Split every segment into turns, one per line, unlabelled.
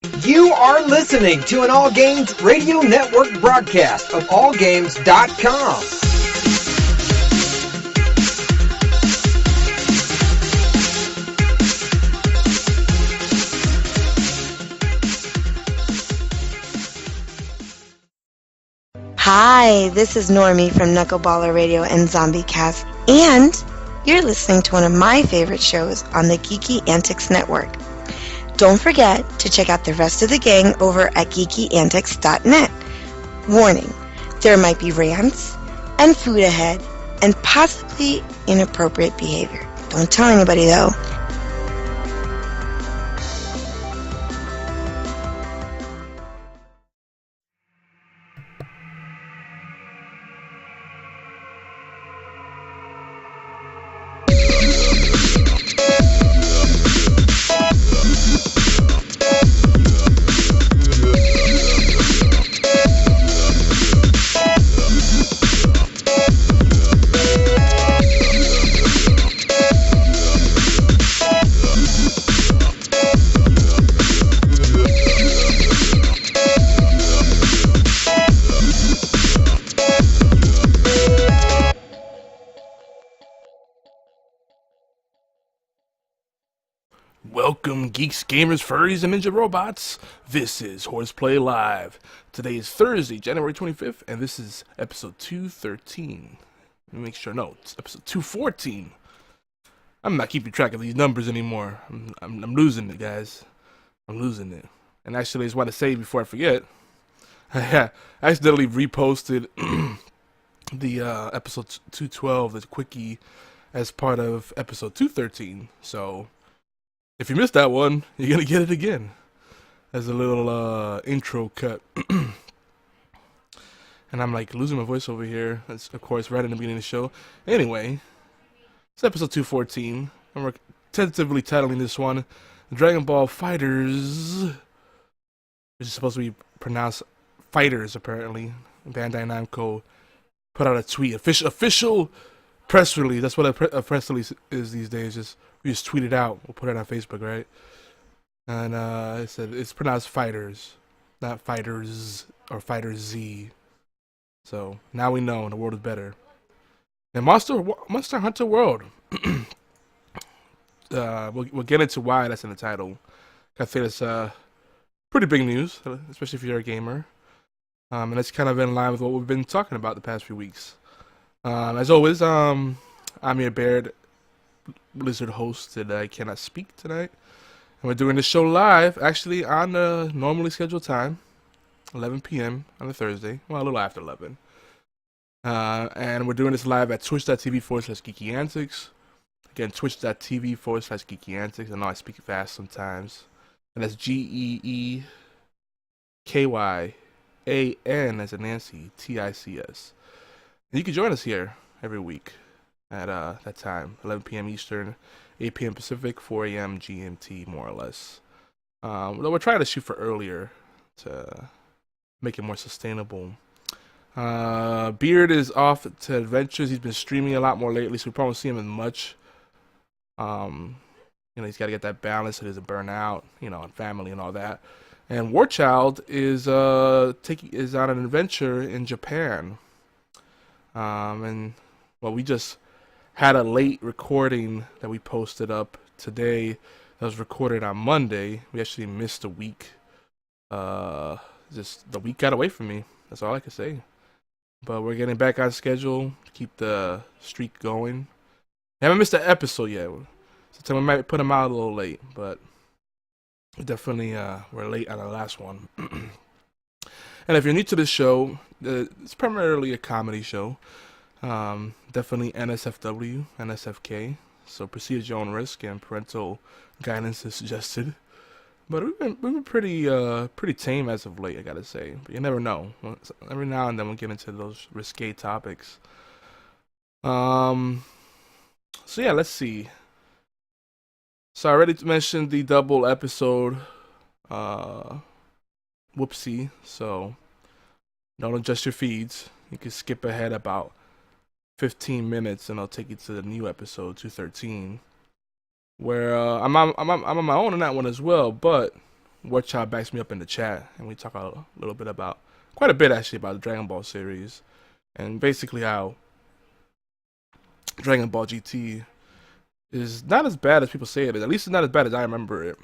You are listening to an All Games Radio Network broadcast of allgames.com.
Hi, this is Normie from Knuckleballer Radio and Zombie Cast, and you're listening to one of my favorite shows on the Geeky Antics Network. Don't forget to check out the rest of the gang over at geekyantics.net. Warning, there might be rants and food ahead and possibly inappropriate behavior. Don't tell anybody though.
Welcome, geeks, gamers, furries, and ninja robots. This is HorsePLAY Live. Today is Thursday, January 25th, and this is episode 213. Let me make sure. No, it's episode 214. I'm not keeping track of these numbers anymore. I'm losing it, guys. I'm losing it. And actually, I just want to say before I forget, I accidentally reposted the episode 212, the quickie, as part of episode 213. So if you missed that one, you're going to get it again as a little intro cut. And I'm like losing my voice over here. That's, of course, right in the beginning of the show. Anyway, it's episode 214. And we're tentatively titling this one Dragon Ball FighterZ, which is supposed to be pronounced Fighters, apparently. Bandai Namco put out a tweet. Official press release. That's what a press release is these days. We just tweet it out. We'll put it on Facebook, right? And it said it's pronounced Fighters, not Fighters or FighterZ. So now we know, and the world is better. And Monster Hunter World. We'll get into why that's in the title. I think it's pretty big news, especially if you're a gamer. And it's kind of in line with what we've been talking about the past few weeks. As always, I'm your Baird Blizzard host that I cannot speak tonight. And we're doing the show live, actually, on the normally scheduled time, 11 p.m. on a Thursday. Well, a little after 11. And we're doing this live at twitch.tv/geekyantics. Again, twitch.tv/geekyantics. I know I speak fast sometimes. And that's GeekyAN as in Nancy, TICS. And you can join us here every week at that time, 11 p.m. Eastern, 8 p.m. Pacific, 4 a.m. GMT, more or less. We're trying to shoot for earlier to make it more sustainable. Beard is off to adventures. He's been streaming a lot more lately, so we probably won't see him as much. He's got to get that balance so he doesn't burn out, and family and all that. And Warchild is on an adventure in Japan. We just had a late recording that we posted up today that was recorded on Monday. We actually missed a week. Just the week got away from me. That's all I can say. But we're getting back on schedule to keep the streak going. I haven't missed an episode yet. So we might put them out a little late, but definitely we're late on our last one. And if you're new to this show, it's primarily a comedy show. Definitely NSFW, NSFK. So proceed at your own risk, and parental guidance is suggested. But we've been pretty tame as of late, I gotta say. But you never know. Every now and then we'll get into those risque topics. So yeah, let's see. So I already mentioned the double episode. Whoopsie. So don't adjust your feeds. You can skip ahead about 15 minutes, and I'll take you to the new episode 213, where I'm on my own in that one as well. But Whatcha backs me up in the chat, and we talk a little bit about, quite a bit actually, about the Dragon Ball series, and basically how Dragon Ball GT is not as bad as people say it is. At least it's not as bad as I remember it.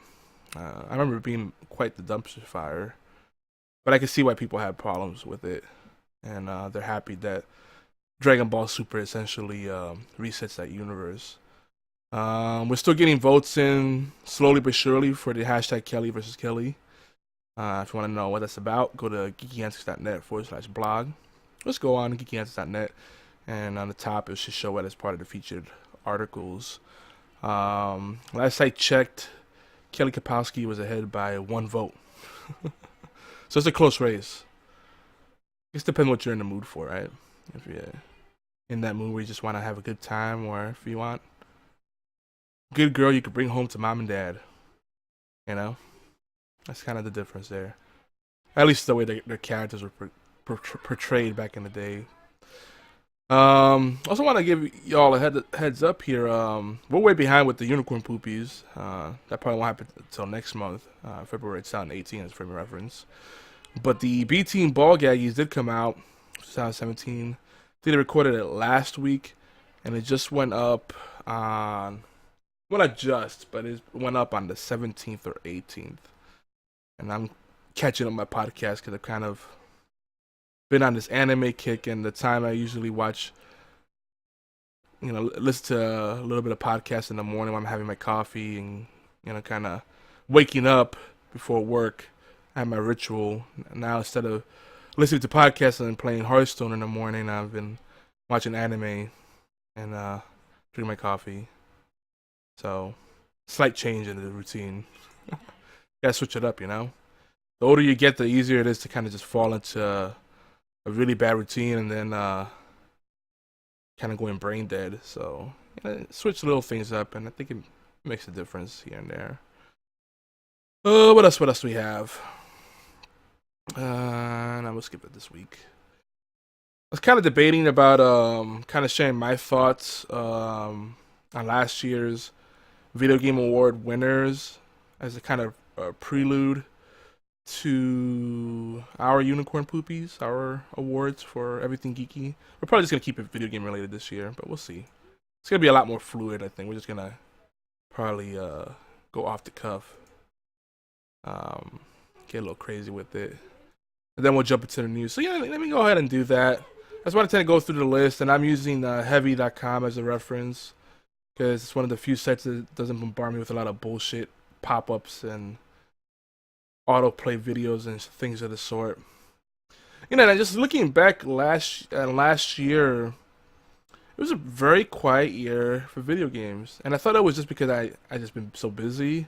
I remember it being quite the dumpster fire, but I can see why people have problems with it, and they're happy that Dragon Ball Super essentially resets that universe. We're still getting votes in slowly but surely for the hashtag Kelly versus Kelly. If you want to know what that's about, go to geekyantics.net/blog. Let's go on geekyantics.net, and on the top it should show it as part of the featured articles. Last I checked, Kelly Kapowski was ahead by 1 vote. So it's a close race. It depends what you're in the mood for, right? If you're in that mood where you just want to have a good time, or if you want a good girl you could bring home to mom and dad. You know? That's kind of the difference there. At least the way their characters were portrayed back in the day. Also want to give y'all a heads up here. We're way behind with the unicorn poopies. That probably won't happen until next month, February 2018, as frame of reference. But the B Team Ball Gaggies did come out 2017. I think they recorded it last week, and it just went up on, well, not just, but it went up on the 17th or 18th. And I'm catching up my podcast because I've kind of been on this anime kick, and the time I usually watch, listen to a little bit of podcast in the morning when I'm having my coffee and, kind of waking up before work. I have my ritual. Now, instead of listening to podcasts and playing Hearthstone in the morning, I've been watching anime and drinking my coffee. So, slight change in the routine. Gotta switch it up, The older you get, the easier it is to kind of just fall into a really bad routine and then kind of going brain dead. So, switch little things up, and I think it makes a difference here and there. What else do we have? And I'm gonna skip it this week. I was kind of debating about kind of sharing my thoughts on last year's Video Game Award winners as a kind of prelude to our Unicorn Poopies, our awards for everything geeky. We're probably just going to keep it video game related this year, but we'll see. It's going to be a lot more fluid, I think. We're just going to probably go off the cuff. Get a little crazy with it. And then we'll jump into the news. So yeah, let me go ahead and do that. That's why I tend to go through the list, and I'm using heavy.com as a reference because it's one of the few sites that doesn't bombard me with a lot of bullshit pop-ups and autoplay videos and things of the sort. And just looking back last year, it was a very quiet year for video games. And I thought it was just because I just been so busy.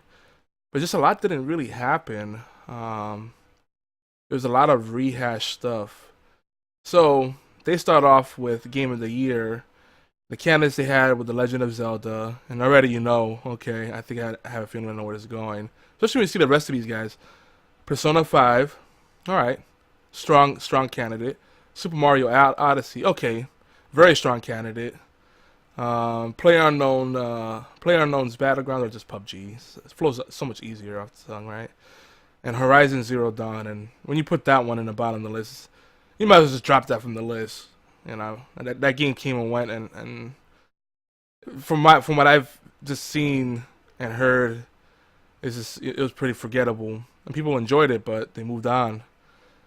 But just a lot didn't really happen. There was a lot of rehash stuff. So they start off with Game of the Year. The candidates they had with The Legend of Zelda. And already okay, I think I have a feeling I know where this is going. Especially when you see the rest of these guys. Persona 5, alright, strong candidate. Super Mario Odyssey, okay, very strong candidate. PlayerUnknown's Battlegrounds, or just PUBG. It flows so much easier off the tongue, right? And Horizon Zero Dawn, and when you put that one in the bottom of the list, you might as well just drop that from the list. That game came and went, and from what I've just seen and heard, it was pretty forgettable. And people enjoyed it, but they moved on.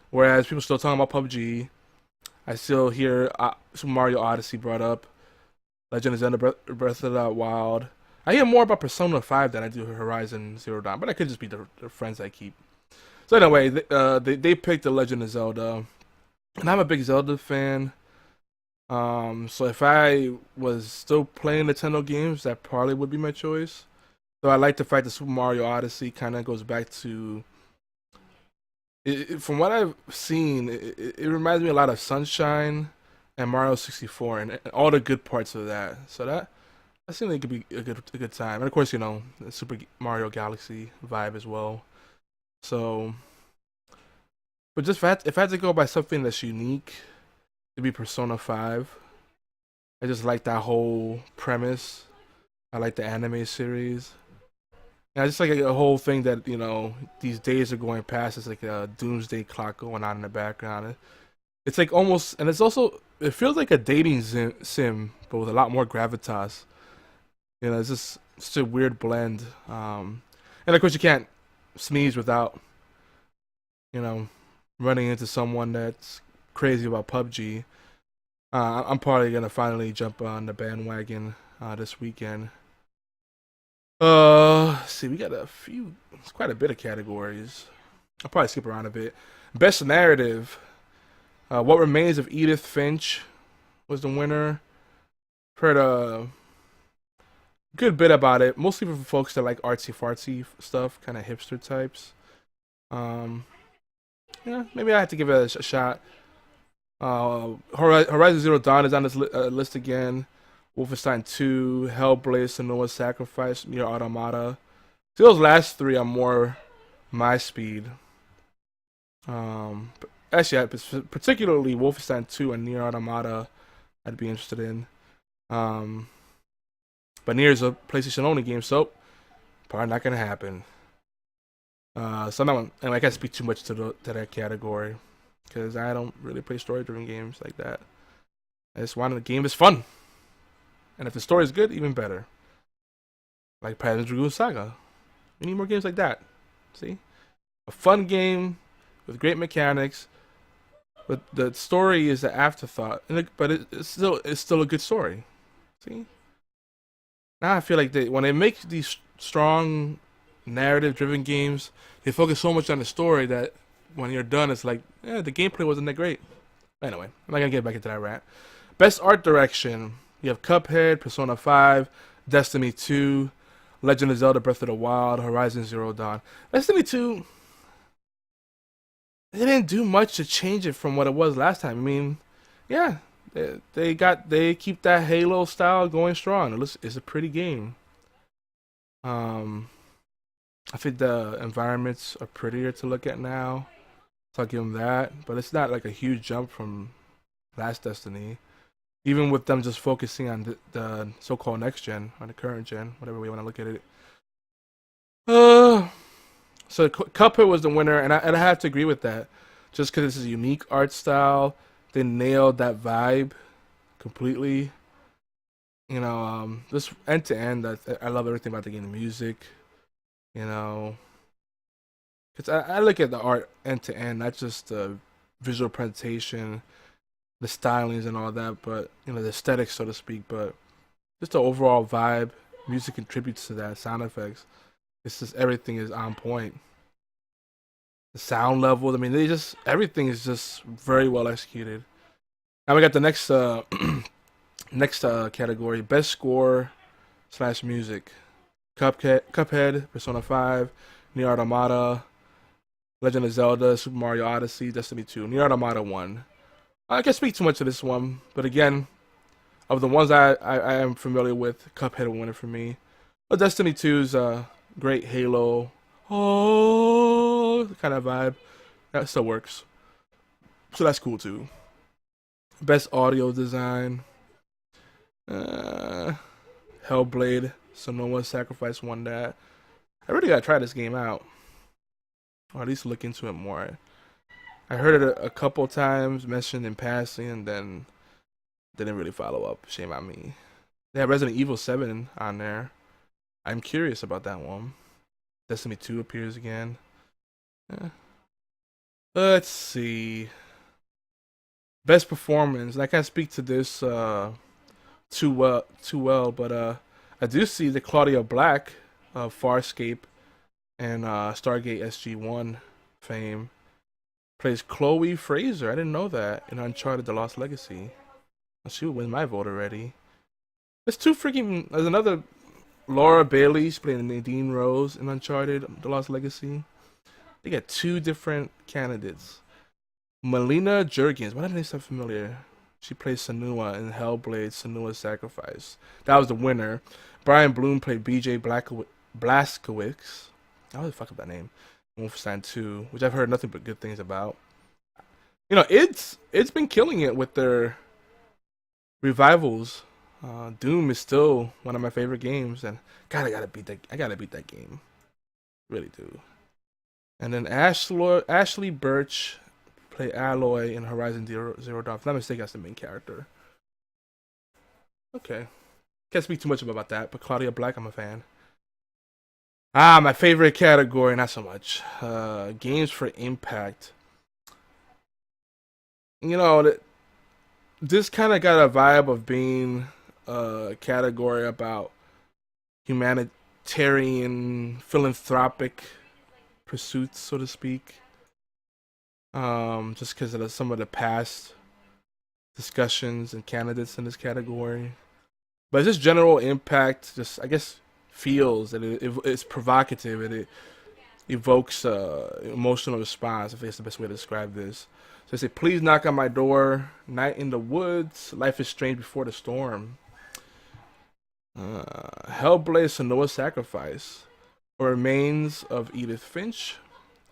Whereas people still talking about PUBG. I still hear Super Mario Odyssey brought up. Legend of Zelda Breath of the Wild. I hear more about Persona 5 than I do Horizon Zero Dawn, but that could just be the friends I keep. So anyway, they picked The Legend of Zelda. And I'm a big Zelda fan. So if I was still playing Nintendo games, that probably would be my choice. So I like the fact that Super Mario Odyssey kind of goes back to... from what I've seen, it reminds me a lot of Sunshine and Mario 64 and all the good parts of that. So that seems like it could be a good time. And of course, the Super Mario Galaxy vibe as well. So, but just if I had to go by something that's unique, it'd be Persona 5. I just like that whole premise. I like the anime series. And it's like a whole thing that, you know, these days are going past. It's like a doomsday clock going on in the background. It's like almost, and it's also, it feels like a dating sim, but with a lot more gravitas. You know, it's just such a weird blend. And of course, you can't sneeze without, you know, running into someone that's crazy about PUBG. I'm probably gonna finally jump on the bandwagon this weekend. See, we got it's quite a bit of categories. I'll probably skip around a bit. Best narrative. What Remains of Edith Finch was the winner. Heard a good bit about it, mostly for folks that like artsy fartsy stuff, kind of hipster types. Yeah, maybe I have to give it a shot. Horizon Zero Dawn is on this list again. Wolfenstein 2, Hellblade, Senua's Sacrifice, Nier Automata. See, those last three are more my speed. Actually, particularly Wolfenstein 2 and Nier Automata, I'd be interested in. But Nier is a PlayStation only game, so probably not gonna happen. So no, and I can't speak too much to that category because I don't really play story-driven games like that. I just want a game that's fun, and if the story is good, even better. Like Paladin Dragoon Saga. We need more games like that. See, a fun game with great mechanics, but the story is an afterthought. But it's still a good story. See, now I feel like when they make these strong narrative-driven games, they focus so much on the story that when you're done, it's like, the gameplay wasn't that great. Anyway, I'm not gonna get back into that rant. Best art direction: you have Cuphead, Persona 5, Destiny 2, Legend of Zelda: Breath of the Wild, Horizon Zero Dawn. Destiny 2, they didn't do much to change it from what it was last time. I mean, yeah, they keep that Halo style going strong. It's a pretty game. I think the environments are prettier to look at now, so I'll give them that. But it's not like a huge jump from last Destiny, even with them just focusing on the so-called next gen, or the current gen, whatever we want to look at it. So Cuphead was the winner, and I have to agree with that. Just because it's a unique art style, they nailed that vibe completely. You know, this end to end, I love everything about the game. The music, you know, because I look at the art end to end, not just the visual presentation, the stylings and all that, but you know, the aesthetics, so to speak. But just the overall vibe, music contributes to that. Sound effects, it's just everything is on point. The sound level, I mean, everything is just very well executed. Now we got the next next category: best score / music. Cuphead, Persona 5, Nier Automata, Legend of Zelda, Super Mario Odyssey, Destiny 2. Nier Automata won. I can't speak too much to this one, but again, of the ones I am familiar with, Cuphead will win it for me. But Destiny 2's great Halo, kind of vibe. That still works. So that's cool too. Best audio design. Hellblade, Senua's Sacrifice won that. I really gotta try this game out, or at least look into it more. I heard it a couple times mentioned in passing, and then didn't really follow up. Shame on me. They have Resident Evil 7 on there. I'm curious about that one. Destiny 2 appears again. Let's see. Best performance. I can't speak to this too well, but I do see the Claudia Black of Farscape and Stargate SG-1 fame plays Chloe Fraser. I didn't know that in Uncharted: The Lost Legacy. She would win my vote already. There's another Laura Bailey. She's playing Nadine Rose in Uncharted: The Lost Legacy. They got two different candidates. Melina Jurgens. Why didn't they sound familiar? She plays Senua in Hellblade: Senua's Sacrifice. That was the winner. Brian Bloom played BJ Blazkowicz. I always fuck up that name. Wolfenstein 2, which I've heard nothing but good things about. You know, it's been killing it with their revivals. Doom is still one of my favorite games, and God, I gotta beat that game. Really do. And then Ashley Birch play Aloy in Horizon Zero Dawn. If I'm not mistaken, that's the main character. Okay. Can't speak too much about that, but Claudia Black, I'm a fan. My favorite category, not so much. Games for impact. You know, this kind of got a vibe of being a category about humanitarian, philanthropic pursuits, so to speak. Just because of some of the past discussions and candidates in this category. But just general impact, just I guess feels that it's provocative and it evokes emotional response. I think that's the best way to describe this. So they say, "Please knock on my door. Night in the woods. Life is strange before the storm." Hellblade: Senua's Sacrifice, or Remains of Edith Finch.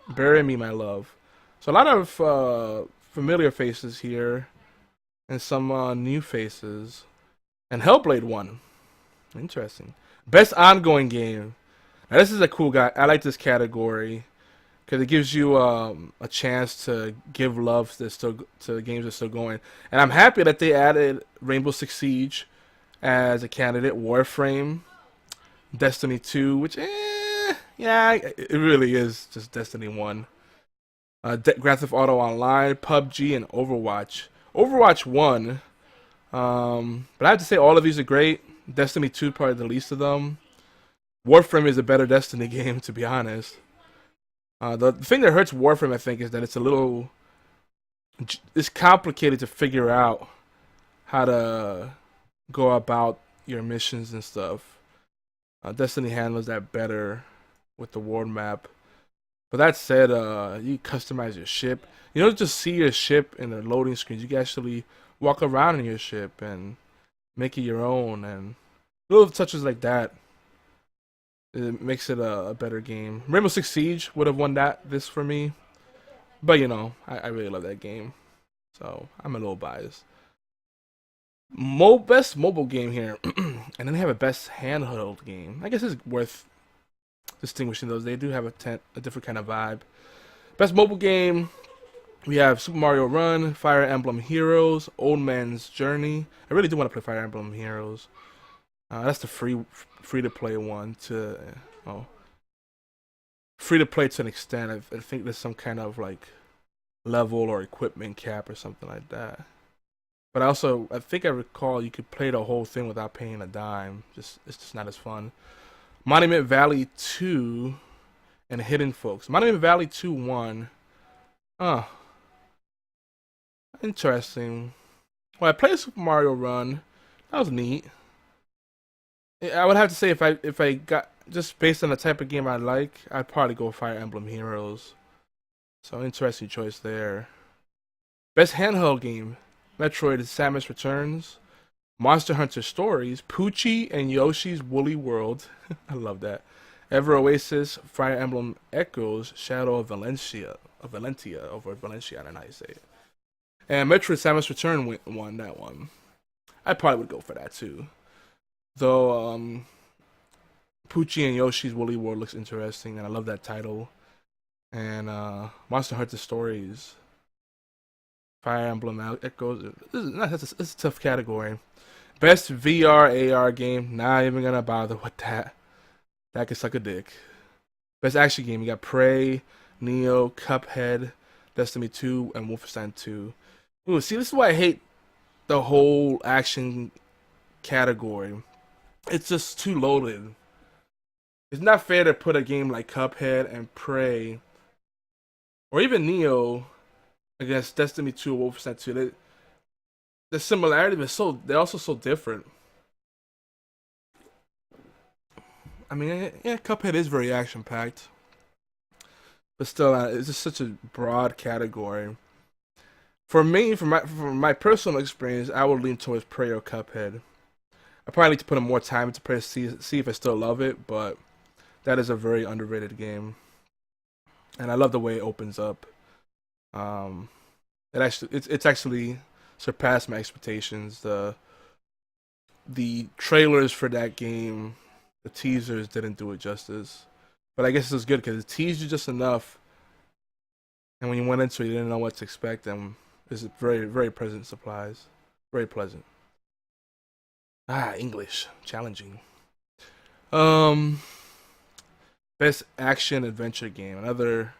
Bury Me, My Love. So a lot of familiar faces here, and some new faces. And Hellblade won. Interesting. Best ongoing game. Now this is a cool guy. I like this category because it gives you a chance to give love to the games that are still going. And I'm happy that they added Rainbow Six Siege as a candidate. Warframe, Destiny 2, which yeah, it really is just Destiny 1. Grand Theft Auto Online, PUBG, and Overwatch. Overwatch won. But I have to say all of these are great. Destiny 2 probably the least of them. Warframe is a better Destiny game, to be honest. The thing that hurts Warframe, I think, is that it's complicated to figure out how to go about your missions and stuff. Destiny handles that better with the world map. But that said, you customize your ship. You don't just see your ship in the loading screens. You can actually walk around in your ship and make it your own, and little touches like that, it makes it a better game. Rainbow Six Siege would have won this for me, but you know, I really love that game, so I'm a little biased. Best mobile game here, and then they have a best handheld game. I guess it's worth distinguishing those. They do have a different kind of vibe. Best mobile game. We have Super Mario Run, Fire Emblem Heroes, Old Man's Journey. I really do want to play Fire Emblem Heroes. That's the free to play one. Free to play to an extent. I think there's some kind of like level or equipment cap or something like that. But I think I recall you could play the whole thing without paying a dime. It's just not as fun. Monument Valley 2 and Hidden Folks. Monument Valley 2 won. Interesting. Well, I played Super Mario Run. That was neat. I would have to say if I got just based on the type of game I like, I'd probably go Fire Emblem Heroes. So interesting choice there. Best handheld game: Metroid: Samus Returns, Monster Hunter Stories, Poochie and Yoshi's Woolly World. I love that. Ever Oasis, Fire Emblem Echoes, Shadow of Valentia, over Valencia, I don't know how you say it. And Metroid: Samus Return won that one. I probably would go for that too. Though Poochie and Yoshi's Woolly World looks interesting, and I love that title. And Monster Hunter Stories, Fire Emblem Echoes. This is a tough category. Best VR AR game. Not even gonna bother with that. That could suck a dick. Best action game. You got Prey, Neo, Cuphead, Destiny 2, and Wolfenstein 2. Ooh, see, this is why I hate the whole action category. It's just too loaded. It's not fair to put a game like Cuphead and Prey, or even Neo, against Destiny 2 or Wolfenstein 2. The similarity, but they're also so different. I mean, yeah, Cuphead is very action-packed, but still, it's just such a broad category. For me, from my personal experience, I would lean towards Prey or Cuphead. I probably need to put in more time into Prey to see if I still love it, but that is a very underrated game, and I love the way it opens up. It's actually surpassed my expectations. The trailers for that game, the teasers didn't do it justice, But I guess it was good because it teased you just enough, and when you went into it, you didn't know what to expect, and it's very, very pleasant surprise. Very pleasant. English. Challenging. Best action adventure game. Another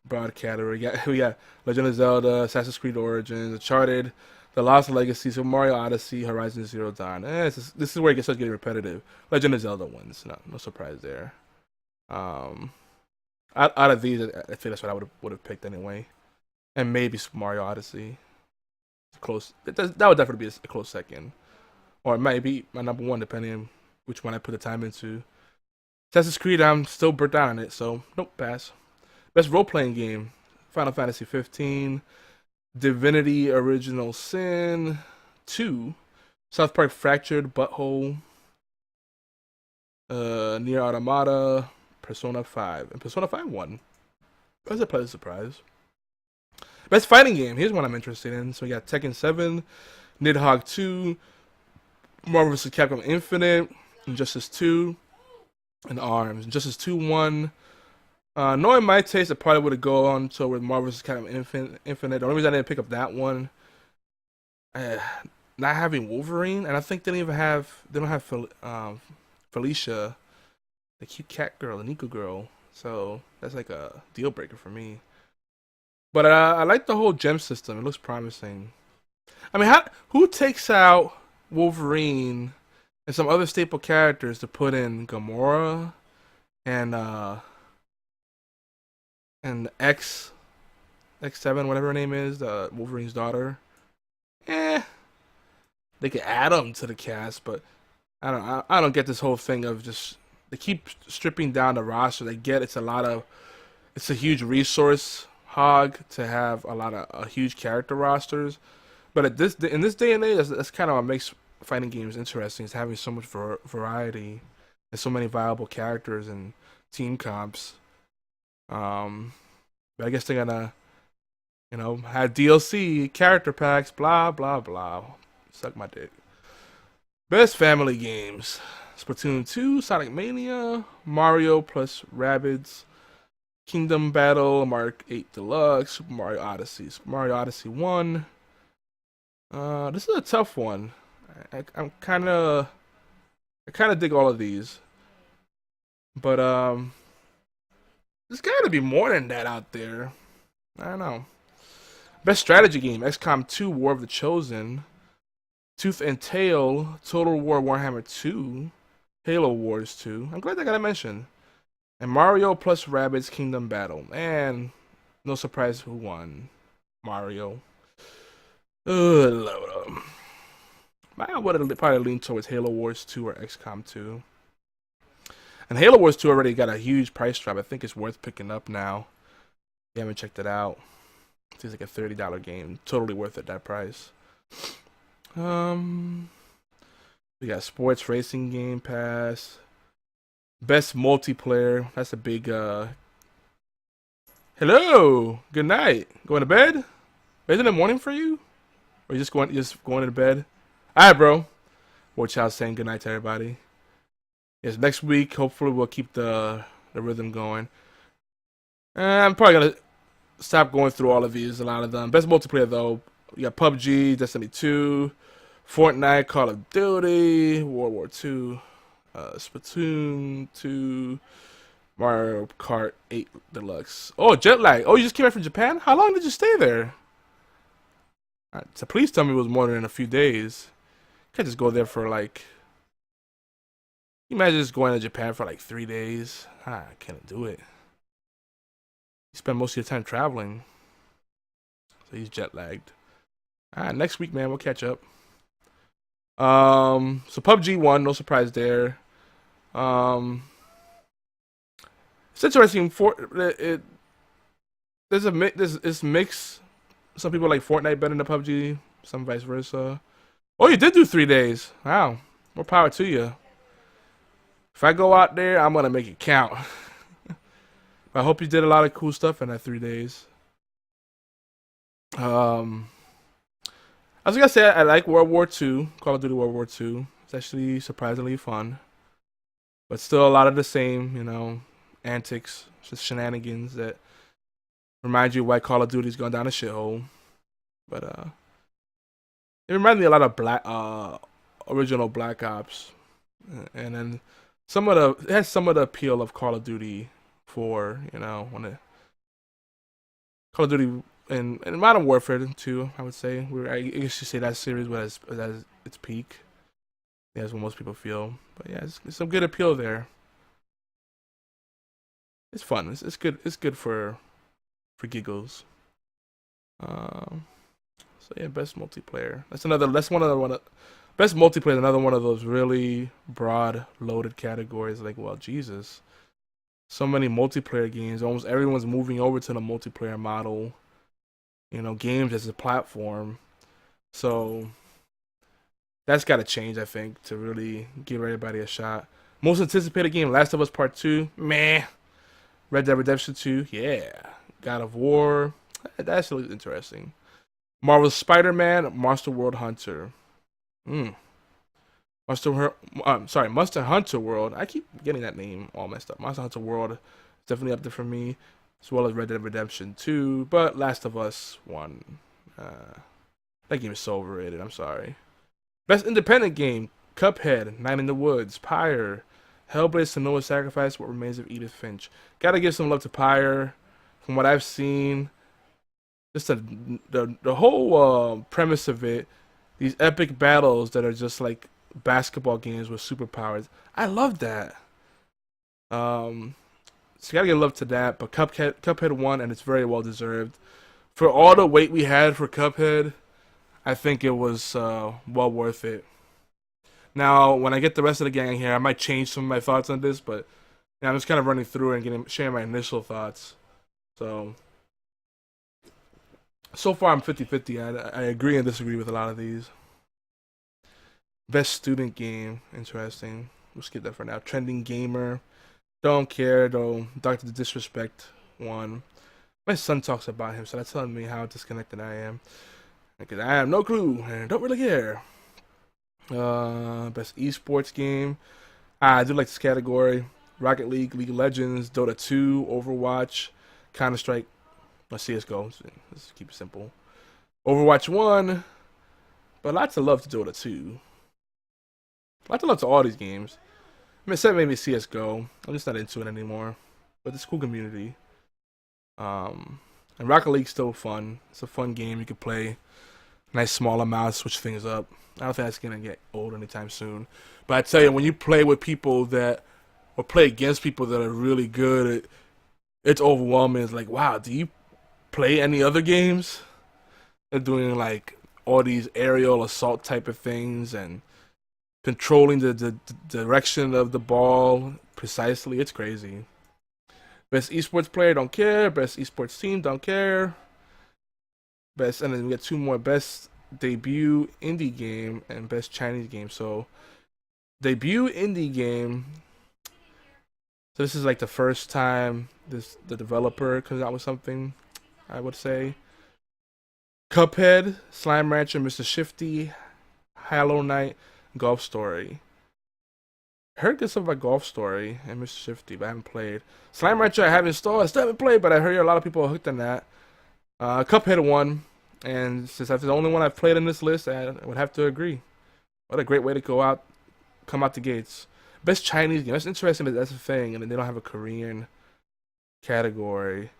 broad category. We got Legend of Zelda, Assassin's Creed Origins, Uncharted, The Lost Legacy, Super Mario Odyssey, Horizon Zero Dawn. This is where it starts getting repetitive. Legend of Zelda wins. No surprise there. Out of these, I think that's what I would have picked anyway, and maybe Super Mario Odyssey. Close. That would definitely be a close second, or it might be my number one depending on which one I put the time into. Assassin's Creed, I'm still burnt down on it, so nope, pass. Best role-playing game: Final Fantasy 15, Divinity: Original Sin 2, South Park: Fractured Butthole, Nier Automata, Persona 5, and Persona 5 won. That was a pleasant surprise. Best fighting game. Here's one I'm interested in. So we got Tekken 7, Nidhogg 2, Marvel vs. Capcom Infinite, Injustice 2, and ARMS. Injustice 2 won. Knowing my taste, I probably would have gone with Marvel vs. Capcom Infinite. The only reason I didn't pick up that one, not having Wolverine, and I think they don't have Felicia, the cute cat girl, the Nico girl. So that's like a deal breaker for me. But I like the whole gem system. It looks promising. I mean, who takes out Wolverine and some other staple characters to put in Gamora and X7, whatever her name is, Wolverine's daughter? They could add them to the cast, but I don't get this whole thing of just they keep stripping down the roster. They get it's a huge resource hog to have a lot of huge character rosters, but in this day and age, that's kind of what makes fighting games interesting, is having so much variety and so many viable characters and team comps. But I guess they're gonna, have DLC character packs, blah blah blah. Suck my dick. Best family games: Splatoon 2, Sonic Mania, Mario plus Rabbids, Kingdom Battle, Mario 8 Deluxe, Super Mario Odyssey. Super Mario Odyssey 1. This is a tough one. I kind of dig all of these, but there's got to be more than that out there. I don't know. Best strategy game: XCOM 2, War of the Chosen, Tooth and Tail, Total War Warhammer 2, Halo Wars 2. I'm glad they got a mention. And Mario plus Rabbids Kingdom Battle. And no surprise who won. Mario. I would have probably leaned towards Halo Wars 2 or XCOM 2. And Halo Wars 2 already got a huge price drop. I think it's worth picking up now. If you haven't checked it out. It's like a $30 game. Totally worth it, that price. We got Sports Racing Game Pass. Best multiplayer. That's a big hello. Good night. Going to bed? Is it the morning for you? Or you just going to bed? Alright, bro. Whatcha saying good night to everybody. Yes, next week hopefully we'll keep the rhythm going. I'm probably gonna stop going through all of these, a lot of them. Best multiplayer though, you got PUBG, Destiny 2, Fortnite, Call of Duty, World War II, Splatoon 2, Mario Kart 8 Deluxe. Oh, jet lag. Oh, you just came back from Japan? How long did you stay there? So please tell me it was more than a few days. You can't just go there for like... You imagine just going to Japan for like 3 days? I can't do it. You spend most of your time traveling. So he's jet lagged. Alright, next week, man, we'll catch up. So PUBG won, no surprise there. It's interesting. There's mix. Some people like Fortnite better than PUBG. Some vice versa. Oh, you did do 3 days. Wow, more power to you. If I go out there, I'm gonna make it count. I hope you did a lot of cool stuff in that 3 days. I was gonna say I like World War II, Call of Duty World War II. It's actually surprisingly fun, but still a lot of the same, antics, just shenanigans that remind you why Call of Duty's gone down a shithole. But it reminds me a lot of original Black Ops, and then it has some of the appeal of Call of Duty 4. When Call of Duty and Modern Warfare 2, I would say. I guess you say that series was at its peak. Yeah, that's what most people feel. But yeah, it's some good appeal there. It's fun. It's good. It's good for giggles. So yeah, best multiplayer. Best multiplayer. Another one of those really broad, loaded categories. Like, well, Jesus, so many multiplayer games. Almost everyone's moving over to the multiplayer model. Games as a platform. So that's got to change, I think, to really give everybody a shot. Most anticipated game: Last of Us Part 2. Meh. Red Dead Redemption 2. Yeah. God of War. That's really interesting. Marvel's Spider-Man, Monster World Hunter. Monster Hunter World. I keep getting that name all messed up. Monster Hunter World is definitely up there for me, as well as Red Dead Redemption 2. But Last of Us 1. That game is so overrated. I'm sorry. Best independent game: Cuphead, Night in the Woods, Pyre, Hellblade: Senua's Sacrifice, What Remains of Edith Finch. Gotta give some love to Pyre. From what I've seen, just the whole premise of it, these epic battles that are just like basketball games with superpowers. I love that. So gotta give love to that. But Cuphead won, and it's very well deserved. For all the wait we had for Cuphead, I think it was well worth it. Now, when I get the rest of the gang here, I might change some of my thoughts on this, but I'm just kind of running through and sharing my initial thoughts. So far I'm 50-50. I agree and disagree with a lot of these. Best student game, interesting. We'll skip that for now. Trending gamer, don't care though. Dr. Disrespect won. My son talks about him, so that's telling me how disconnected I am. Because I have no clue and don't really care. Best esports game. I do like this category. Rocket League, League of Legends, Dota 2, Overwatch, Counter-Strike, or CSGO. Let's keep it simple. Overwatch 1, but lots of love to Dota 2. Lots of love to all these games. Except maybe CSGO. I'm just not into it anymore. But it's a cool community. And Rocket League's still fun. It's a fun game you can play. Nice small amounts, switch things up. I don't think that's going to get old anytime soon. But I tell you, when you play with people or play against people that are really good, it's overwhelming. It's like, wow, do you play any other games? They're doing like all these aerial assault type of things and controlling the direction of the ball precisely. It's crazy. Best esports player, don't care. Best esports team, don't care. And then we got two more: best debut indie game and best Chinese game. So debut indie game. So this is like the first time the developer comes out with something, I would say. Cuphead, Slime Rancher, Mr. Shifty, Hollow Knight, Golf Story. Heard good stuff about Golf Story and Mr. Shifty, but I haven't played. Slime Rancher I haven't installed. I still haven't played, but I heard a lot of people are hooked on that. Cuphead won, and since that's the only one I've played in this list, I would have to agree. What a great way to come out the gates. Best Chinese game. That's interesting, but that's the thing, and then they don't have a Korean category.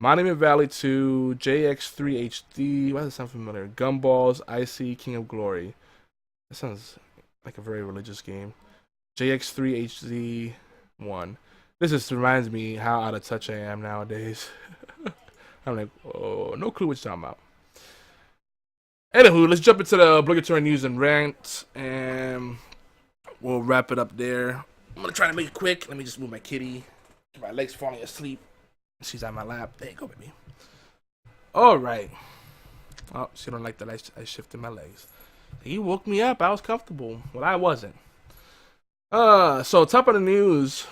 Monument Valley 2, JX3 HD. Why does it sound familiar? Gumballs, Icy, King of Glory. That sounds like a very religious game. JX3 HD 1. This just reminds me how out of touch I am nowadays. I'm like, oh, no clue what you're talking about. Anywho, let's jump into the obligatory news and rants, and we'll wrap it up there. I'm gonna try to make it quick. Let me just move my kitty. My legs falling asleep. She's on my lap. There you go, baby. All right. Oh, she don't like that I shifted my legs. He woke me up. I was comfortable. Well, I wasn't. So top of the news.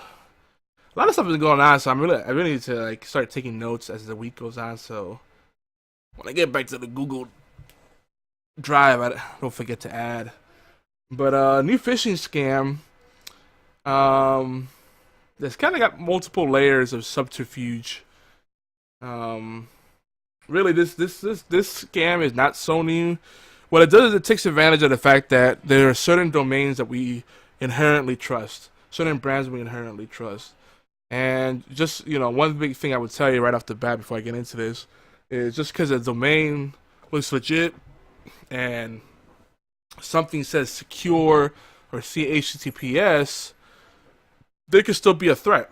A lot of stuff is going on, so I really need to start taking notes as the week goes on. So when I get back to the Google Drive, I don't forget to add. But new phishing scam. that's kind of got multiple layers of subterfuge. Really, this scam is not so new. What it does is it takes advantage of the fact that there are certain domains that we inherently trust, certain brands we inherently trust. And just, one big thing I would tell you right off the bat before I get into this is just because a domain looks legit and something says secure or HTTPS, there could still be a threat,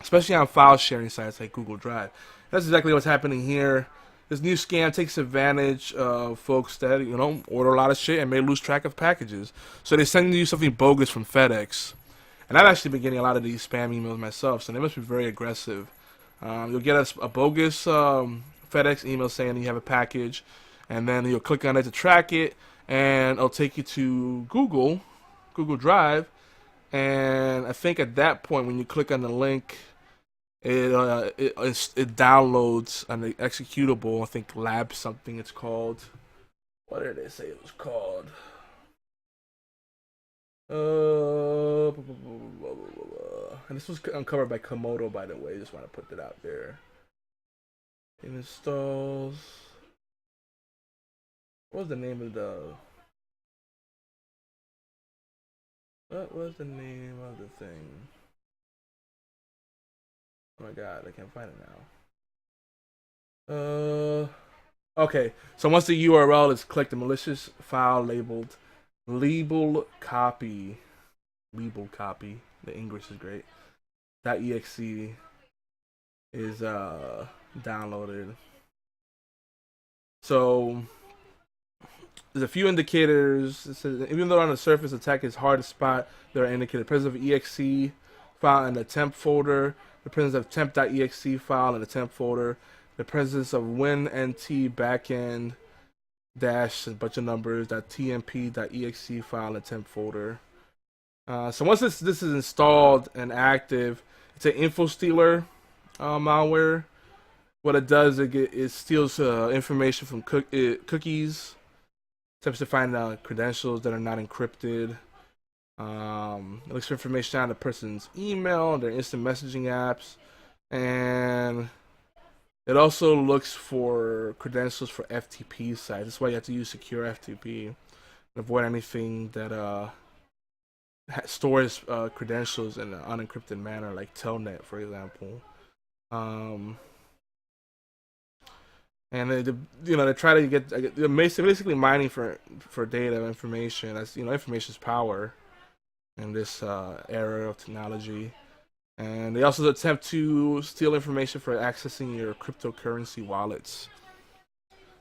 especially on file sharing sites like Google Drive. That's exactly what's happening here. This new scam takes advantage of folks that, order a lot of shit and may lose track of packages. So they send you something bogus from FedEx. And I've actually been getting a lot of these spam emails myself, so they must be very aggressive. You'll get a bogus FedEx email saying you have a package, and then you'll click on it to track it, and it'll take you to Google Drive, and I think at that point when you click on the link, it downloads an executable. I think Lab something it's called. What did they say it was called? And this was uncovered by Komodo, by the way. Just want to put that out there. It installs. What was the name of the? What was the name of the thing? Oh my god, I can't find it now. Okay, so once the URL is clicked, the malicious file labeled copy, the English is great, .exe is downloaded. So there's a few indicators. It says, even though on the surface attack is hard to spot, there are indicators. Presence of exe file in the temp folder, the presence of temp.exe file in the temp folder, the presence of WinNT backend dash a bunch of numbers .tmp.exe file in the temp folder. So once this is installed and active, it's an info stealer malware. What it does, it steals information from cookies, attempts to find credentials that are not encrypted. It looks for information on the person's email, their instant messaging apps, and it also looks for credentials for FTP sites. That's why you have to use secure FTP and avoid anything that stores credentials in an unencrypted manner, like Telnet, for example. And they try to get basically mining for data information. That's information is power in this era of technology. And they also attempt to steal information for accessing your cryptocurrency wallets.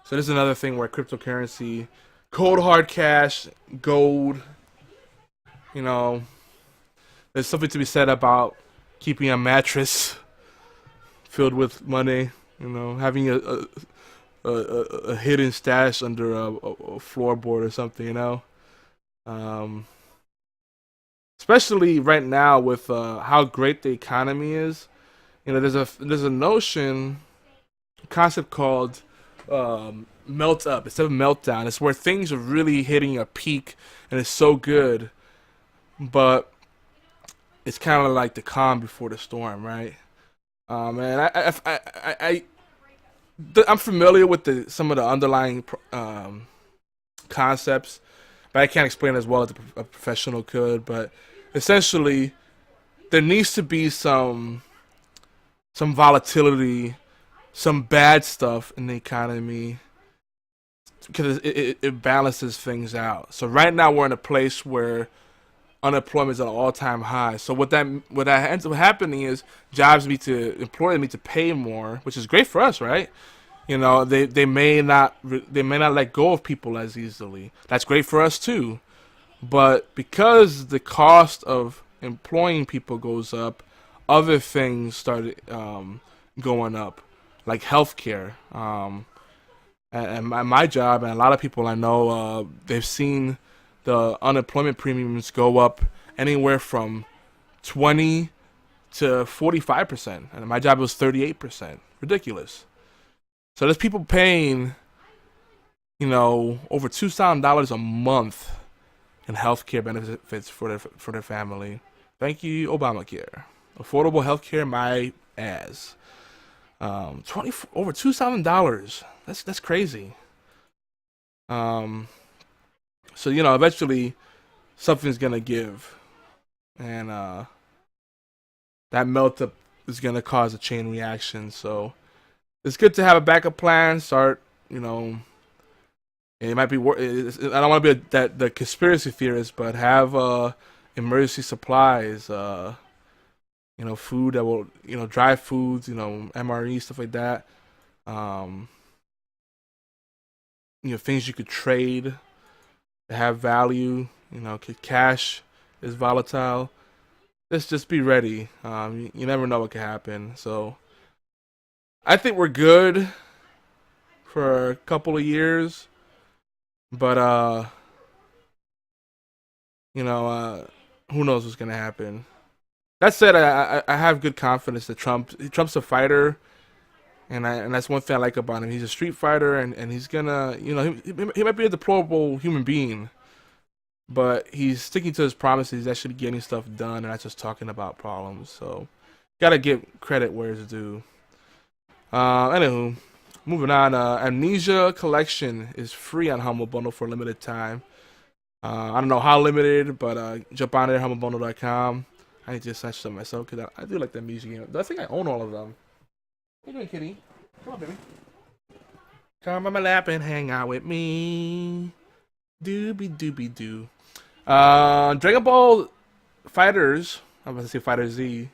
So this is another thing where cryptocurrency, cold hard cash, gold, there's something to be said about keeping a mattress filled with money, having a hidden stash under a floorboard or something, especially right now with how great the economy is. There's a concept called melt up instead of meltdown. It's where things are really hitting a peak and it's so good, but it's kind of like the calm before the storm, right? And I'm familiar with some of the underlying concepts, but I can't explain it as well as a professional could. But essentially, there needs to be some volatility, some bad stuff in the economy, because it balances things out. So right now we're in a place where unemployment is at an all-time high. So what ends up happening is employers need to pay more, which is great for us, right? They may not let go of people as easily. That's great for us too. But because the cost of employing people goes up, other things started going up, like healthcare. And my job and a lot of people I know, they've seen the unemployment premiums go up anywhere from 20 to 45%, and my job was 38%. Ridiculous. So there's people paying, over $2,000 a month in healthcare benefits for their family. Thank you, Obamacare. Affordable healthcare, my ass. Over $2,000. That's crazy. So eventually something's gonna give, and that melt up is gonna cause a chain reaction. So it's good to have a backup plan. Start, it might be. I don't want to be the conspiracy theorist, but have emergency supplies. Food that will, dry foods, MRE, stuff like that. Things you could trade that have value. Cash is volatile. Let's just be ready. You never know what could happen. So I think we're good for a couple of years, but who knows what's gonna happen. That said, I have good confidence that Trump's a fighter, and that's one thing I like about him. He's a street fighter, and he's gonna, he might be a deplorable human being, but he's sticking to his promises. He's actually getting stuff done, and not just talking about problems. So, gotta give credit where it's due. Anywho, moving on. Amnesia Collection is free on Humble Bundle for a limited time. I don't know how limited, but jump on there, humblebundle.com. I need to snatch some myself because I do like the music game. I think I own all of them. How you doing, kitty? Come on, baby. Come on my lap and hang out with me. Doobie doo. Dragon Ball FighterZ. I'm about to say FighterZ.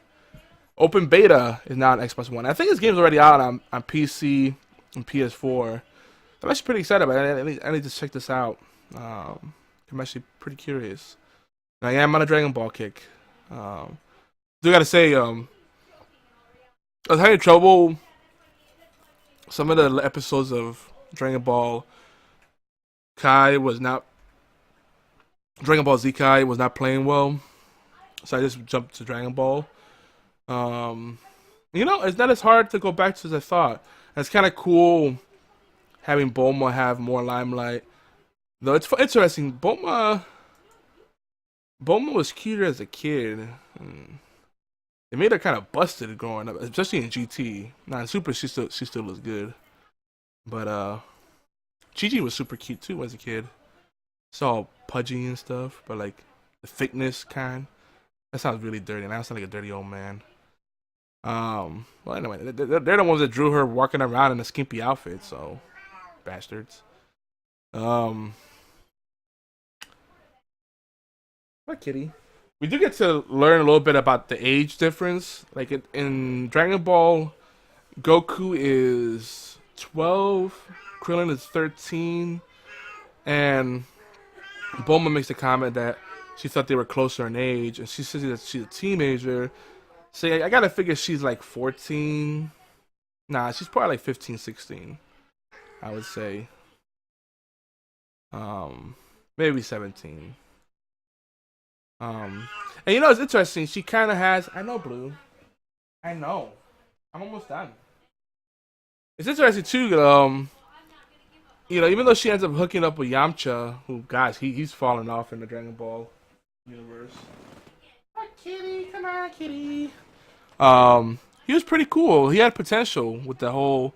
Open beta is now on Xbox One. I think this game's already out on PC and PS4. I'm actually pretty excited about it. I need to check this out. I'm actually pretty curious. And I am on a Dragon Ball kick. Do gotta say, I was having trouble. Some of the episodes of Dragon Ball Kai was not. Dragon Ball Z Kai was not playing well, so I just jumped to Dragon Ball. It's not as hard to go back to as I thought. And it's kind of cool having Bulma have more limelight. Though it's interesting, Bulma was cuter as a kid. It made her kind of busted growing up, especially in GT. Now in Super, she still looks good, but Chi-Chi was super cute too as a kid. It's all pudgy and stuff, but like the thickness kind. That sounds really dirty, and I sound like a dirty old man. Well, anyway, they're the ones that drew her walking around in a skimpy outfit, so bastards. Hi, kitty. We do get to learn a little bit about the age difference. Like in Dragon Ball, Goku is 12, Krillin is 13, and Bulma makes a comment that she thought they were closer in age, and she says that she's a teenager. So I gotta figure she's like 14. Nah, she's probably like 15, 16, I would say. Maybe 17. And it's interesting. She kind of has. I know, Blue. I know. I'm almost done. It's interesting too. Even though she ends up hooking up with Yamcha, who, guys, he's falling off in the Dragon Ball universe. Hi, kitty. Come on, kitty. He was pretty cool. He had potential with the whole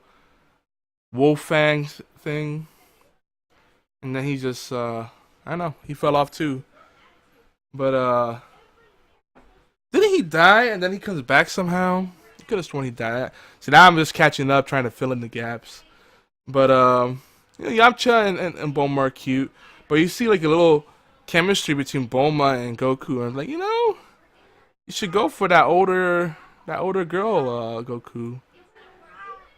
Wolf Fang thing, and then he just, I don't know, he fell off too. But didn't he die and then he comes back somehow? I could have sworn he died. So now I'm just catching up, trying to fill in the gaps. But Yamcha and Bulma are cute, but you see like a little chemistry between Bulma and Goku, and I'm like, you should go for that older girl, Goku.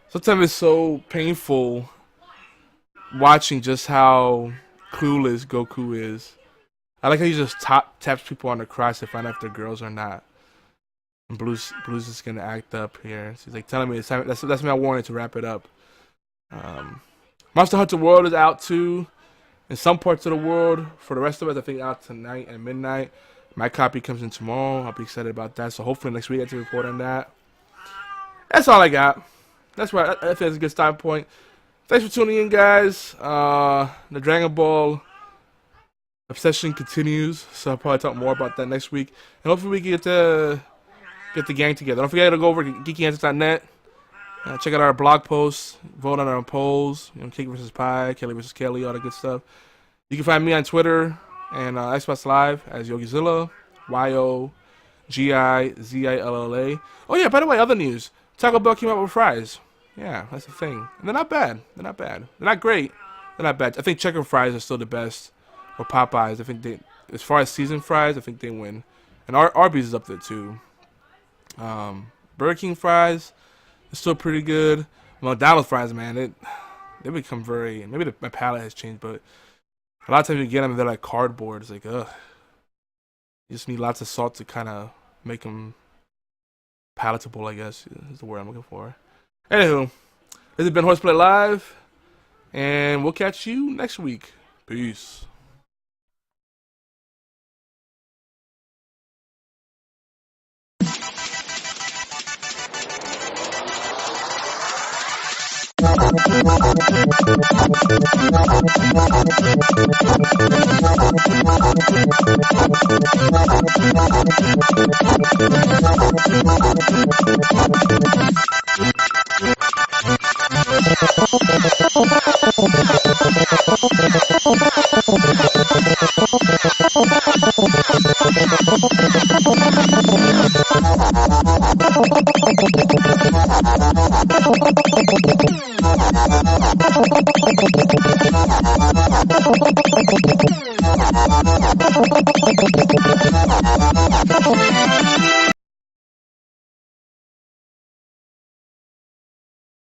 Sometimes it's so painful watching just how clueless Goku is. I like how he just taps people on the crotch to find out if they're girls or not. And Blue's just gonna act up here. She's like telling me it's time. That's my warning to wrap it up. Monster Hunter World is out too, in some parts of the world. For the rest of us, I think out tonight at midnight. My copy comes in tomorrow. I'll be excited about that. So hopefully next week I can report on that. That's all I got. That's right. I think that's a good starting point. Thanks for tuning in, guys. The Dragon Ball obsession continues, so I'll probably talk more about that next week. And hopefully we can get the gang together. Don't forget to go over to geekyantics.net. Check out our blog posts, vote on our polls, Cake versus Pie, Kelly versus Kelly, all that good stuff. You can find me on Twitter and Xbox Live as Yogizilla, Yogizilla. Oh yeah, by the way, other news. Taco Bell came out with fries. Yeah, that's the thing. And they're not bad. They're not great. They're not bad. I think chicken fries are still the best. Or Popeyes. I think they, as far as seasoned fries, I think they win. And Arby's is up there too. Burger King fries are still pretty good. McDonald's fries, man, they become very. Maybe my palate has changed, but a lot of times you get them, they're like cardboard. It's like, ugh. You just need lots of salt to kind of make them palatable, I guess, is the word I'm looking for. Anywho, this has been HorsePLAY Live, and we'll catch you next week. Peace.